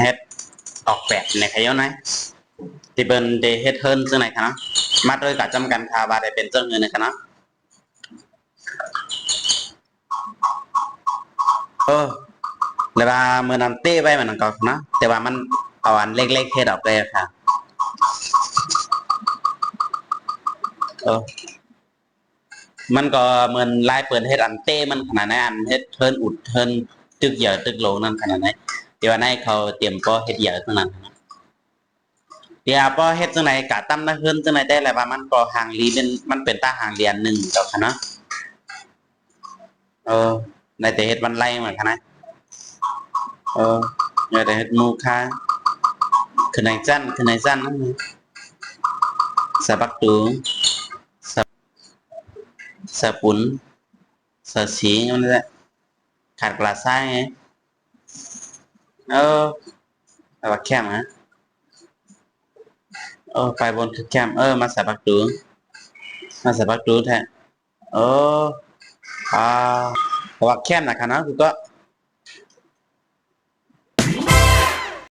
เฮ็ดออกแบบในขยะไหนที่เป็นเดเฮ็ดเฮิร์นซึ่งไหนคะเนาะมาโดยการจำกันคาบาได้เป็นเจ้าเงินนะคะเนาะเลยว่าเมื่อนั้นเต้ไปมันก็เนาะแต่ว่ามันเอาอันเล็กๆเฮ็ดออกไปค่ะมันก็เหมือนลายเปิดเฮ็ดอันเต้มันขนาดไหนอันเฮ็ดเทิร์นอุดเทิร์นตึกเหยอะตึกโลนั่นขนาดไหนเดี๋ยววันนี้เขาเตรียมก็เฮ็ดเหยอะทั้งนั้นเดี๋ยวพอเฮ็ดจังไหนกะตั้มนักเฮิร์นจังไหนได้แล้วว่ามันก็ห่างลีเป็นมันเป็นตาห่างเรียนหนึ่งเจ้าค่ะเนาะในแต่เฮ็ดวันไล่เหมือนกันนะในแต่เฮ็ดมูค่าคือในจันนั่นสะบักตูสะสะปุนสะสีนั่นแหละขาดกระซ้ายไงแต่ว่าแคมนะไปบนคือแคมมาสะบักตูแท้อ่าแต่ว่าแคมนะคะเนาะคือก็